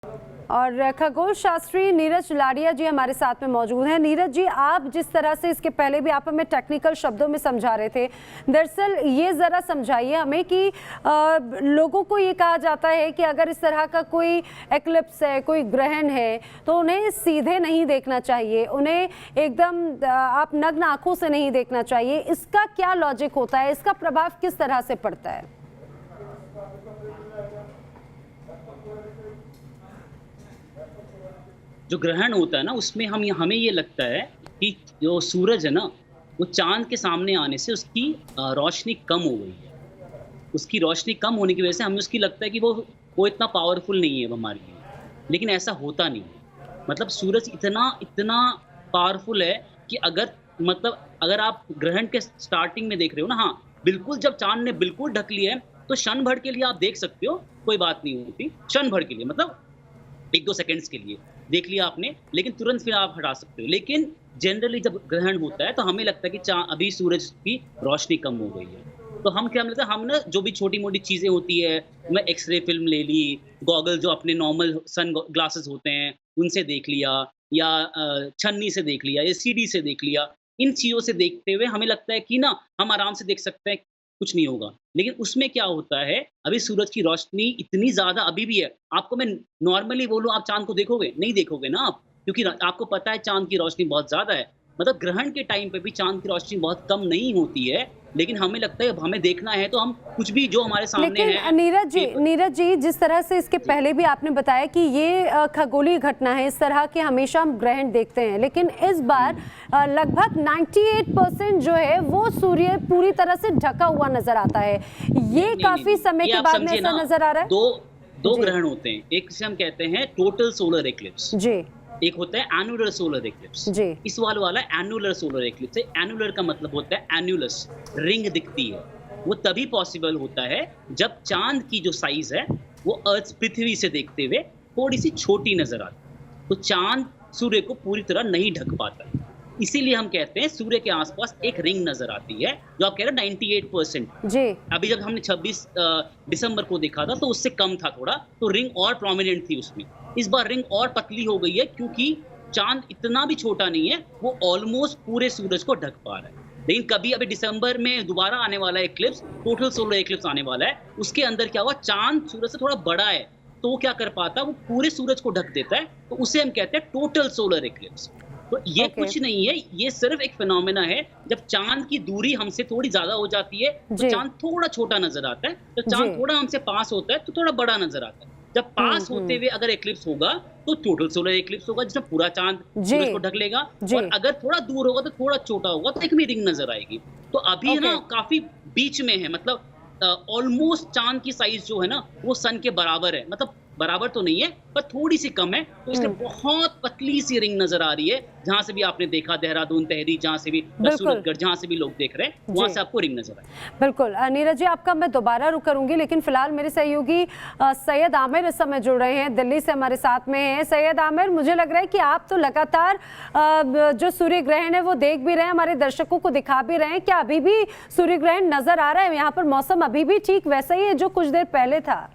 और खगोल शास्त्री नीरज लाड़िया जी हमारे साथ में मौजूद हैं। नीरज जी, आप जिस तरह से इसके पहले भी आप हमें टेक्निकल शब्दों में समझा रहे थे, दरअसल ये ज़रा समझाइए हमें कि लोगों को ये कहा जाता है कि अगर इस तरह का कोई एक्लिप्स है, कोई ग्रहण है, तो उन्हें सीधे नहीं देखना चाहिए, उन्हें एकदम आप नग्न आंखों से नहीं देखना चाहिए। इसका क्या लॉजिक होता है, इसका प्रभाव किस तरह से पड़ता है? जो ग्रहण होता है ना, उसमें हमें ये लगता है कि जो सूरज है ना, वो चांद के सामने आने से उसकी रोशनी कम हो गई है। उसकी रोशनी कम होने की वजह से हमें उसकी लगता है कि वो इतना पावरफुल नहीं है हमारे लिए, लेकिन ऐसा होता नहीं है। मतलब सूरज इतना इतना पावरफुल है कि अगर आप ग्रहण के स्टार्टिंग में देख रहे हो ना, हाँ बिल्कुल, जब चांद ने बिल्कुल ढक लिया है तो क्षण भर के लिए आप देख सकते हो, कोई बात नहीं होती। क्षण भर के लिए मतलब 1-2 सेकंड्स के लिए देख लिया आपने, लेकिन तुरंत फिर आप हटा सकते हो। लेकिन जनरली जब ग्रहण होता है तो हमें लगता है कि अभी सूरज की रोशनी कम हो गई है, तो हम क्या लेते हैं, हम ना जो भी छोटी-मोटी चीज़ें होती है, मैं एक्स-रे फ़िल्म ले ली, गॉगल जो अपने नॉर्मल सन ग्लासेस होते हैं, उनसे देख लिया, या छन्नी से देख लिया, या सीडी से देख लिया। इन चीज़ों से देखते हुए हमें लगता है कि ना हम आराम से देख सकते हैं, कुछ नहीं होगा। लेकिन उसमें क्या होता है, अभी सूरज की रोशनी इतनी ज़्यादा अभी भी है। आपको मैं नॉर्मली बोलूँ, आप चाँद को देखोगे? नहीं देखोगे ना आप, क्योंकि आपको पता है चाँद की रोशनी बहुत ज़्यादा है। मतलब ग्रहण के टाइम पे भी चाँद की रोशनी बहुत कम नहीं होती है, लेकिन हमें लगता है अब हमें देखना है तो हम कुछ भी जो हमारे सामने है। लेकिन नीरज जी, जिस तरह से इसके पहले भी आपने बताया कि ये खगोलीय घटना है, इस तरह के हमेशा हम ग्रहण देखते हैं, लेकिन इस बार लगभग 98% जो है वो सूर्य पूरी तरह से ढका हुआ नजर आता है। ये काफी समय के बाद में ऐसा नजर आ रहा है। दो ग्रहण होते हैं, एक से हम कहते हैं टोटल सोलर एक्लिप्स जी, एक होता है एनुलर सोलर एक्लिप्स। जी, इस वाला एनुलर सोलर एक्लिप्स है। एनुलर का मतलब होता है एनुलस, रिंग दिखती है। वो तभी पॉसिबल होता है जब चांद की जो साइज है वो अर्थ पृथ्वी से देखते हुए थोड़ी सी छोटी नजर आती है, तो चांद सूर्य को पूरी तरह नहीं ढक पाता है। इसीलिए हम कहते हैं सूर्य के आसपास एक रिंग नजर आती है, जो आप कह रहे हैं 98%। जी। अभी जब हमने 26 दिसंबर को देखा था तो उससे कम था थोड़ा, तो रिंग और प्रोमिनेंट थी उसमें। इस बार रिंग और पतली हो गई है, क्योंकि चांद इतना भी छोटा नहीं है, वो ऑलमोस्ट पूरे सूरज को ढक पा रहा है। लेकिन कभी अभी दिसंबर में दोबारा आने वाला एक्लिप्स, टोटल सोलर एक्लिप्स आने वाला है। उसके अंदर क्या हुआ, चांद सूरज से थोड़ा बड़ा है, तो वो क्या कर पाता है, वो पूरे सूरज को ढक देता है, तो उसे हम कहते हैं टोटल सोलर एक्लिप्स। तो ये कुछ नहीं है, ये सिर्फ एक फिनोमेना है। जब चांद की दूरी हमसे थोड़ी ज्यादा हो जाती है तो चांद थोड़ा छोटा नजर आता है, जब चांद थोड़ा हमसे पास होता है तो थोड़ा बड़ा नजर आता है। जब पास होते हुए अगर एक्लिप्स होगा तो टोटल सोलर एक्लिप्स होगा, जिसमें पूरा चांद सूरज को ढक लेगा, और अगर थोड़ा दूर होगा तो थोड़ा छोटा होगा, तो एक में रिंग नजर आएगी। तो अभी ना काफी बीच में है, मतलब ऑलमोस्ट चांद की साइज जो है ना वो सन के बराबर है। मतलब बराबर तो नहीं है पर थोड़ी सी कम है, तो इसलिए बहुत पतली सी रिंग नजर आ रही है। जहां से भी आपने देखा, देहरादून, तहरी, जहां से भी, सूरतगढ़, जहां से भी लोग देख रहे हैं, वहां से आपको रिंग नजर आए। बिल्कुल नीरज जी, आपका मैं दोबारा रुक करूंगी, लेकिन फिलहाल मेरे सहयोगी सैयद आमिर इस समय जुड़ रहे हैं, दिल्ली से हमारे साथ में हैं। सैयद आमिर, मुझे लग रहा है कि आप तो लगातार जो सूर्य ग्रहण है वो देख भी रहे हैं, हमारे दर्शकों को दिखा भी रहे हैं। क्या अभी भी सूर्य ग्रहण नजर आ रहा है? यहाँ पर मौसम अभी भी ठीक वैसा ही है जो कुछ देर पहले था?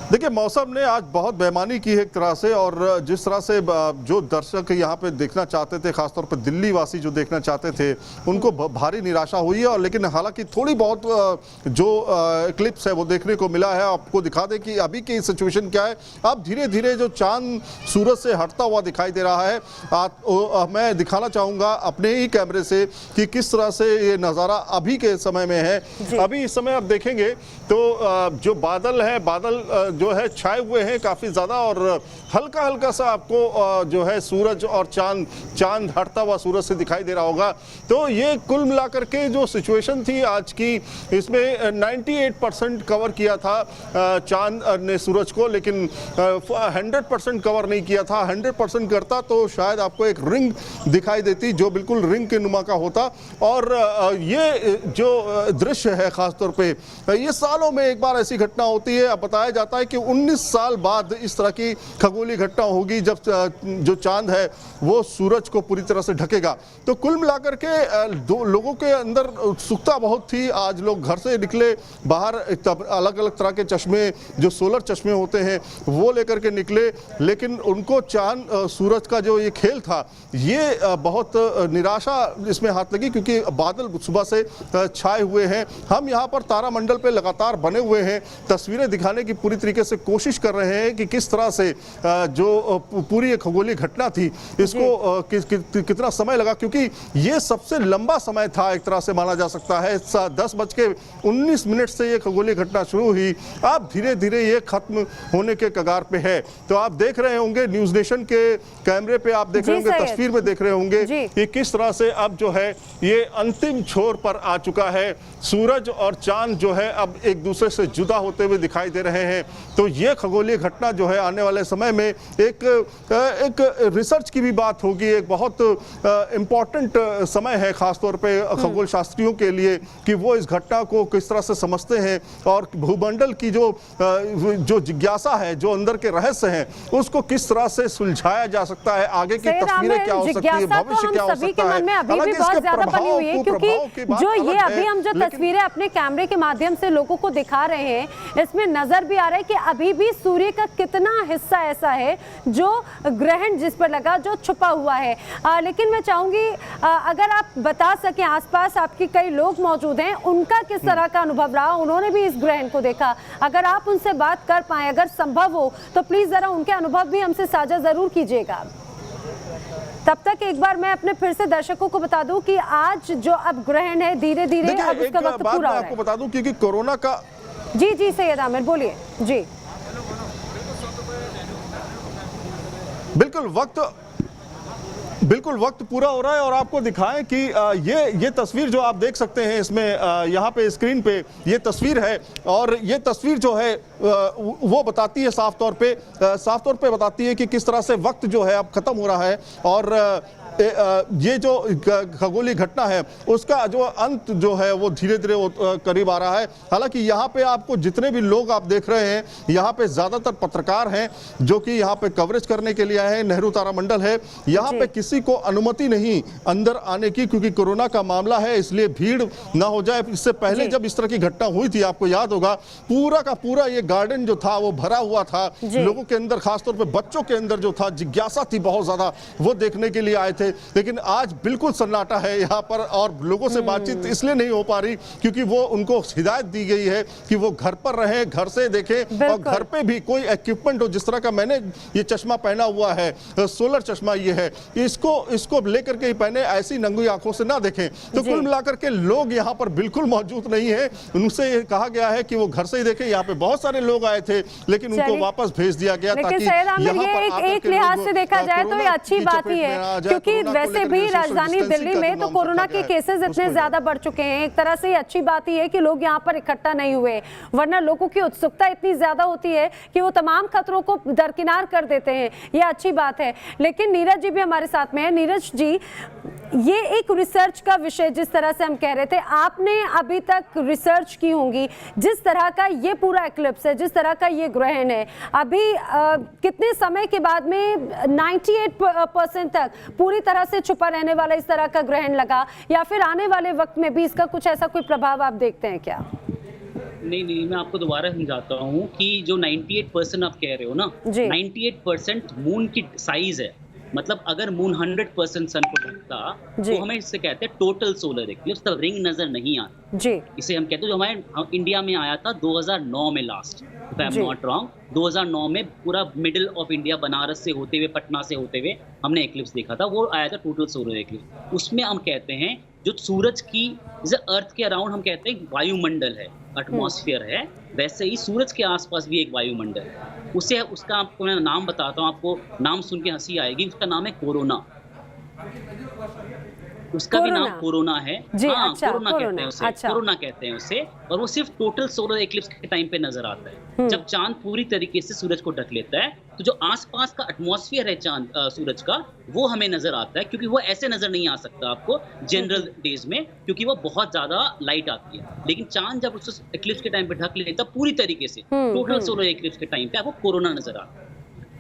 देखिए, मौसम ने आज बहुत बेईमानी की है एक तरह से, और जिस तरह से जो दर्शक यहाँ पे देखना चाहते थे, खासतौर पे दिल्ली वासी जो देखना चाहते थे, उनको भारी निराशा हुई है। और लेकिन हालांकि थोड़ी बहुत जो क्लिप्स है वो देखने को मिला है। आपको दिखा दें कि अभी की सिचुएशन क्या है। अब धीरे धीरे जो चांद सूरज से हटता हुआ दिखाई दे रहा है। मैं दिखाना चाहूँगा अपने ही कैमरे से कि किस तरह से ये नज़ारा अभी के समय में है। अभी इस समय आप देखेंगे तो जो बादल है, बादल जो है छाए हुए हैं काफ़ी ज़्यादा, और हल्का हल्का सा आपको जो है सूरज और चांद हटता हुआ सूरज से दिखाई दे रहा होगा। तो ये कुल मिलाकर के जो सिचुएशन थी आज की, इसमें 98% कवर किया था चांद ने सूरज को, लेकिन 100% कवर नहीं किया था। 100% करता तो शायद आपको एक रिंग दिखाई देती, जो बिल्कुल रिंग के नुमा का होता। और ये जो दृश्य है, ख़ासतौर पर ये सालों में एक बार ऐसी घटना होती है। अब बताया जाता है है कि 19 साल बाद इस तरह की खगोलीय घटना होगी जब जो चांद है वो सूरज को पूरी तरह से ढकेगा। तो कुल मिलाकर के दो लोगों के अंदर उत्सुकता बहुत थी। आज लोग घर से निकले, बाहर अलग अलग तरह के चश्मे, जो सोलर चश्मे होते हैं वो लेकर के निकले, लेकिन उनको चांद सूरज का जो ये खेल था ये बहुत निराशा इसमें हाथ लगी, क्योंकि बादल सुबह से छाए हुए हैं। हम यहाँ पर तारामंडल पे लगातार बने हुए हैं, तस्वीरें दिखाने की पूरी तरीके से कोशिश कर रहे हैं कि किस तरह से जो पूरी खगोलीय घटना थी इसको कितना समय लगा, क्योंकि ये सबसे लंबा समय था एक तरह से माना जा सकता है। 10:19 से ये खगोलीय घटना शुरू हुई, अब धीरे धीरे ये खत्म होने के कगार पे है। तो आप देख रहे होंगे न्यूज नेशन के कैमरे पे, आप देख रहे होंगे, तस्वीर में देख रहे होंगे कि किस तरह से अब जो है ये अंतिम छोर पर आ चुका है। सूरज और चांद जो है अब एक दूसरे से जुदा होते हुए दिखाई दे रहे हैं। तो ये खगोलीय घटना जो है आने वाले समय में एक रिसर्च की भी बात होगी, एक बहुत इम्पॉर्टेंट समय है खासतौर पे खगोल शास्त्रियों के लिए कि वो इस घटना को किस तरह से समझते हैं और भूमंडल की जो जिज्ञासा है, जो अंदर के रहस्य हैं, उसको किस तरह से सुलझाया जा सकता है, आगे की तस्वीरें क्या हो सकती है, भविष्य क्या हो सकता है। अभी भी बहुत ज्यादा बनी हुई है, क्योंकि जो ये अभी हम जो तस्वीरें अपने कैमरे के माध्यम से लोगों को दिखा रहे हैं, इसमें नजर भी आ रहा है कि अभी भी सूर्य का कितना हिस्सा ऐसा है जो ग्रहण जिस पर लगा, जो छुपा हुआ है। लेकिन मैं चाहूंगी अगर आप बता सकें, आसपास आपके कई लोग मौजूद हैं, उनका किस तरह का अनुभव रहा, उन्होंने भी इस ग्रहण को देखा, अगर आप उनसे बात कर पाए, अगर संभव हो तो प्लीज जरा उनके अनुभव भी हमसे साझा जरूर कीजिएगा। तब तक एक बार मैं अपने फिर से दर्शकों को बता दूं कि आज जो अब ग्रहण है धीरे धीरे अब उसका वक्त पूरा हो रहा है। आपको बता दूं क्योंकि कोरोना का जी सैयद आमिर बोलिए जी। बिल्कुल वक्त पूरा हो रहा है और आपको दिखाएं कि ये तस्वीर जो आप देख सकते हैं इसमें यहाँ पे स्क्रीन पे ये तस्वीर है, और ये तस्वीर जो है वो बताती है साफ तौर पे बताती है कि किस तरह से वक्त जो है अब खत्म हो रहा है और ये जो खगोलीय घटना है उसका जो अंत जो है वो धीरे धीरे करीब आ रहा है। हालांकि यहाँ पे आपको जितने भी लोग आप देख रहे हैं, यहाँ पे ज्यादातर पत्रकार हैं जो कि यहाँ पे कवरेज करने के लिए आए हैं। नेहरू तारामंडल है, यहाँ पे किसी को अनुमति नहीं अंदर आने की, क्योंकि कोरोना का मामला है, इसलिए भीड़ ना हो जाए। इससे पहले जब इस तरह की घटना हुई थी, आपको याद होगा, पूरा का पूरा ये गार्डन जो था वो भरा हुआ था। लोगों के अंदर, खासतौर पर बच्चों के अंदर जो था जिज्ञासा थी बहुत ज्यादा, वो देखने के लिए आए थे। लेकिन आज बिल्कुल सन्नाटा है यहाँ पर, और लोगों से बातचीत इसलिए नहीं हो पा रही क्योंकि वो उनको हिदायत दी गई है कि वो घर पर रहें, घर से देखें, और घर पे भी कोई इक्विपमेंट हो, जिस तरह का मैंने ये चश्मा पहना हुआ है, सोलर चश्मा ये है, इसको लेकर के ही पहने, ऐसी नंगी आंखों से ना देखें। तो कुल मिलाकर के लोग यहाँ पर बिल्कुल मौजूद नहीं है। उनसे कहा गया है कि वो घर से ही देखें। यहाँ पे बहुत सारे लोग आए थे लेकिन उनको वापस भेज दिया गया, ताकि एक लिहाज से देखा जाए तो ये अच्छी बात ही है, क्योंकि वैसे भी राजधानी दिल्ली में तो कोरोना के केसेस इतने ज्यादा बढ़ चुके हैं। एक तरह से ये अच्छी बात ही है कि लोग यहाँ पर इकट्ठा नहीं हुए, वरना लोगों की उत्सुकता इतनी ज्यादा होती है कि वो तमाम खतरों को दरकिनार कर देते हैं। ये अच्छी बात है। लेकिन नीरज जी भी हमारे साथ में है। नीरज जी, ये एक रिसर्च का विषय, जिस तरह से हम कह रहे थे, आपने अभी तक रिसर्च की होंगी, जिस तरह का ये पूरा एक्लिप्स है, जिस तरह का ये ग्रहण है, अभी कितने समय के बाद में 98% तक पूरी तरह से छुपा रहने वाला इस तरह का ग्रहण लगा, या फिर आने वाले वक्त में भी इसका कुछ ऐसा कोई प्रभाव आप देखते हैं क्या? नहीं, मैं आपको दोबारा समझाता हूँ कि जो 98% आप कह रहे हो ना, 98% मून की साइज है। मतलब अगर मून 100% सन को ढकता तो हमें इससे कहते हैं टोटल सोलर एक्लिप्स, तब रिंग नजर नहीं आती जी। इसे हम कहते हैं, जो हमारे इंडिया में आया था 2009 में last, if I am not wrong, 2009 में पूरा मिडिल ऑफ इंडिया, बनारस से होते हुए, पटना से होते हुए हमने एक्लिप्स देखा था। वो आया था टोटल सोलर एक्लिप्स। उसमें हम कहते हैं जो सूरज की, जैसे अर्थ के अराउंड हम कहते हैं वायुमंडल है, एटमॉस्फेयर है, वैसे ही सूरज के आसपास भी एक वायुमंडल है। उसका आपको मैं नाम बताता हूँ, आपको नाम सुन के हंसी आएगी। उसका नाम है कोरोना। उसका भी कोरोना। नाम कोरोना है। जी, हाँ, अच्छा, कोरोना कहते हैं कोरोना, उसे, अच्छा। कोरोना कहते हैं उसे। और वो सिर्फ टोटल सोलर एक्लिप्स के टाइम पे नजर आता है, जब चांद पूरी तरीके से सूरज को ढक लेता है। तो जो आसपास का एटमॉस्फेयर है चांद सूरज का, वो हमें नजर आता है, क्योंकि वो ऐसे नजर नहीं आ सकता आपको जनरल डेज में, क्योंकि वो बहुत ज्यादा लाइट आती है। लेकिन चांद जब उस एक्लिप्स के टाइम पे ढक लेता है पूरी तरीके से, टोटल सोलर एक्लिप्स के टाइम पे आपको कोरोना नजर आता है।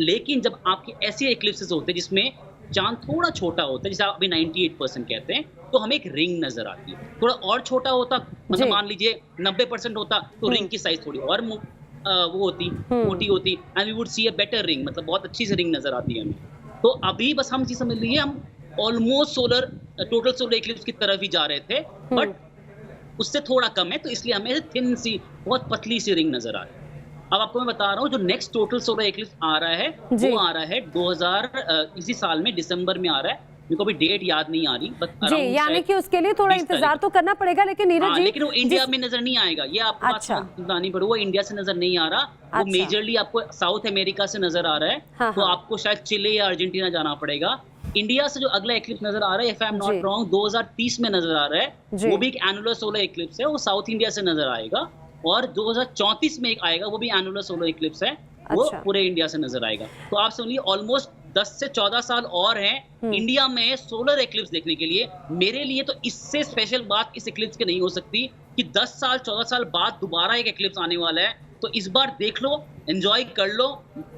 लेकिन जब आपके ऐसे एक्लिप्सेस होते हैं जिसमें चांद थोड़ा छोटा होता है, जैसे आप अभी 98% कहते हैं, तो हमें एक रिंग नजर आती है। थोड़ा और छोटा होता, मतलब जी। मान लीजिए 90% होता, तो रिंग की साइज थोड़ी और वो होती, मोटी होती, and we would see a better ring, मतलब बहुत अच्छी सी रिंग नजर आती है हमें। तो अभी बस हम चीज समझ लीजिए, हम ऑलमोस्ट टोटल सोलर एक्लिप्स की तरफ ही जा रहे थे, बट उससे थोड़ा कम है, तो इसलिए हमें थिन सी, बहुत पतली सी रिंग नजर आ रही है। अब आपको मैं बता रहा हूँ, जो नेक्स्ट टोटल सोलर एक्लिप्स आ रहा है, जी। वो आ रहा है 2000 इसी साल में दिसंबर में आ रहा है। मेरे को अभी डेट याद नहीं आ रही, बट जी, यानी कि उसके लिए थोड़ा 20 इंतजार तारीख। तो करना पड़ेगा, लेकिन नीरज हाँ, जी लेकिन वो इंडिया में नजर नहीं आएगा, ये आपको बात अच्छा। बतानी पड़ेगी। वो इंडिया से नजर नहीं आ रहा, वो अच्छा। मेजरली आपको साउथ अमेरिका से नजर आ रहा है। हाँ, तो हाँ। आपको शायद चिले या अर्जेंटीना जाना पड़ेगा। इंडिया से जो अगला एक्लिप्स नजर आ रहा है, इफ आई एम जी। नॉट रॉन्ग, 2030 में नजर आ रहा है। जी। वो भी एक एनुलर सोलर एक्लिप्स है, वो साउथ इंडिया से नजर आएगा। और 2034 में एक आएगा, वो भी एनुलर सोलर एक्लिप्स है, वो अच्छा। पूरे इंडिया से नजर आएगा। तो आप सुनिए, ऑलमोस्ट 10 से 14 साल और हैं इंडिया में सोलर एक्लिप्स देखने के लिए। मेरे लिए तो इससे स्पेशल बात इस एक्लिप्स की नहीं हो सकती कि 10 साल 14 साल बाद दोबारा एक एक्लिप्स आने वाला है। तो इस बार देख लो, एंजॉय कर लो,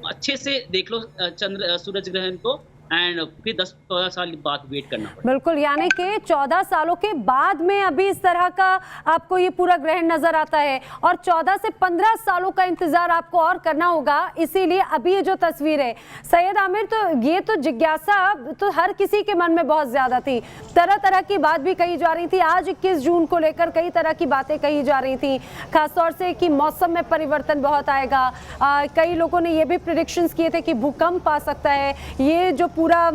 अच्छे से देख लो सूरज ग्रहण को, एंड फिर 10-14 साल बाद वेट करना पड़ेगा। बिल्कुल, यानी कि 14 सालों के बाद में अभी इस तरह का आपको ये पूरा ग्रहण नजर आता है, और 14 से 15 सालों का इंतजार आपको और करना होगा। इसीलिए अभी ये जो तस्वीर है सैयद आमिर, तो ये तो जिज्ञासा तो हर किसी के मन में बहुत ज्यादा थी। तरह तरह की बात भी कही जा रही थी। आज 21 जून को लेकर कई तरह की बातें कही जा रही थी, खासतौर से कि मौसम में परिवर्तन बहुत आएगा। कई लोगों ने ये भी प्रेडिक्शंस किए थे कि भूकंप आ सकता है, ये जो पूरा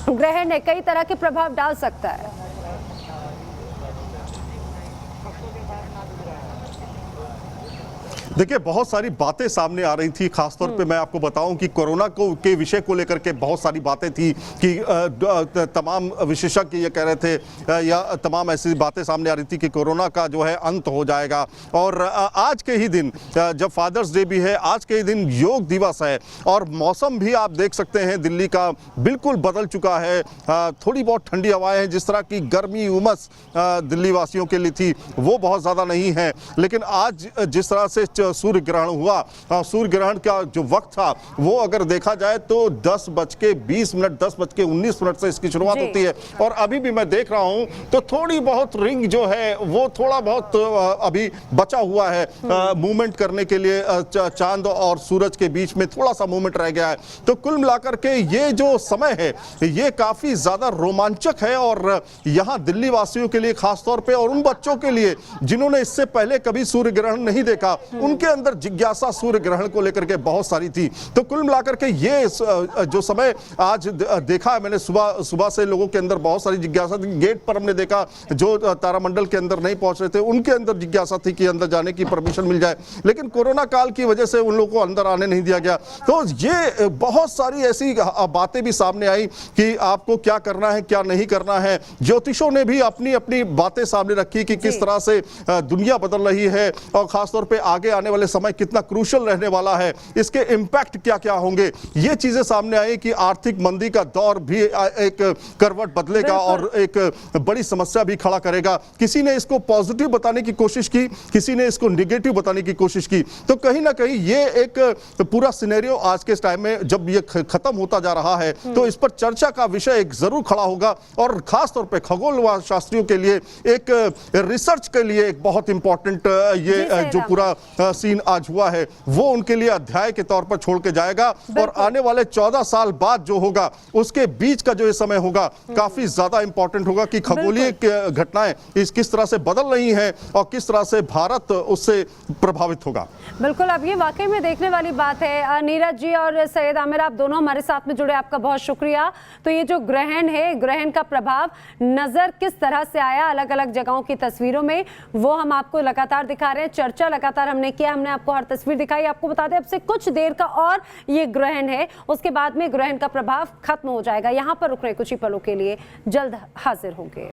ग्रहण है कई तरह के प्रभाव डाल सकता है। देखिए, बहुत सारी बातें सामने आ रही थी। खासतौर पे मैं आपको बताऊं कि कोरोना के विषय को लेकर के बहुत सारी बातें थी कि तमाम विशेषज्ञ ये कह रहे थे, या तमाम ऐसी बातें सामने आ रही थी कि कोरोना का जो है अंत हो जाएगा। और आज के ही दिन, जब फादर्स डे भी है, आज के ही दिन योग दिवस है, और मौसम भी आप देख सकते हैं दिल्ली का बिल्कुल बदल चुका है। थोड़ी बहुत ठंडी हवाएं हैं, जिस तरह की गर्मी उमस दिल्ली वासियों के लिए थी वो बहुत ज़्यादा नहीं है। लेकिन आज जिस तरह से सूर्य ग्रहण हुआ, सूर्य ग्रहण का जो वक्त था वो अगर देखा जाए तो 10:20, 10:19 से इसकी शुरुआत होती है। और अभी भी मैं देख रहा हूं तो थोड़ी बहुत रिंग जो है वो थोड़ा बहुत अभी बचा हुआ है मूवमेंट करने के लिए। चांद और सूरज के बीच में थोड़ा सा मूवमेंट रह गया है। तो कुल मिलाकर के ये जो समय है ये काफी ज्यादा रोमांचक है, और यहाँ दिल्ली वासियों के लिए खासतौर पे, और उन बच्चों के लिए जिन्होंने इससे पहले कभी सूर्य ग्रहण नहीं देखा, उनके अंदर जिज्ञासा सूर्य ग्रहण को लेकर के बहुत सारी थी। तो कुल मिलाकर के ये जो समय आज देखा है मैंने, सुबह से लोगों के अंदर बहुत सारी जिज्ञासा थी। गेट पर हमने देखा जो तारामंडल के अंदर नहीं पहुंच रहे थे उनके अंदर जिज्ञासा थी कि अंदर जाने की परमिशन मिल जाए, लेकिन कोरोना काल की वजह से उन लोगों को अंदर आने नहीं दिया गया। तो ये बहुत सारी ऐसी बातें भी सामने आई कि आपको क्या करना है क्या नहीं करना है। ज्योतिषों ने भी अपनी अपनी बातें सामने रखी कि किस तरह से दुनिया बदल रही है, और खासतौर पे आगे आने वाले समय कितना क्रूशल रहने वाला है, इसके इम्पैक्ट क्या क्या होंगे। ये चीजें सामने आई कि आर्थिक मंदी का दौर भी एक करवट बदलेगा और एक बड़ी समस्या भी खड़ा करेगा। किसी ने इसको पॉजिटिव बताने की कोशिश की, किसी ने इसको निगेटिव बताने की कोशिश की। तो कहीं ना कहीं ये एक पूरा सिनेरियो आज के टाइम में जब ये खत्म होता जा रहा है तो इस पर चर्चा का विषय एक जरूर खड़ा होगा, और खासतौर पे खगोल शास्त्रियों के लिए, एक रिसर्च के लिए एक बहुत इंपॉर्टेंट ये जो पूरा सीन आज हुआ है वो उनके लिए अध्याय के तौर पर छोड़ के जाएगा। और आने वाले 14 साल बाद जो होगा उसके बीच का जो ये समय होगा काफी ज्यादा इंपॉर्टेंट होगा कि खगोलीय घटनाएं इस किस तरह से बदल रही हैं और किस तरह से भारत उससे प्रभावित होगा। बिल्कुल, अब ये वाकई में देखने वाली बात है। नीरज जी और सैयद आमिर, आप दोनों हमारे साथ में जुड़े, आपका बहुत शुक्रिया। तो ये जो ग्रहण है, ग्रहण का प्रभाव नजर किस तरह से आया अलग अलग जगहों की तस्वीरों में, वो हम आपको लगातार दिखा रहे हैं। चर्चा लगातार हमने की किया, हमने आपको हर तस्वीर दिखाई। आपको बता दें अब से कुछ देर का और ये ग्रहण है, उसके बाद में ग्रहण का प्रभाव खत्म हो जाएगा। यहाँ पर रुक रहे कुछ ही पलों के लिए, जल्द हाजिर होंगे।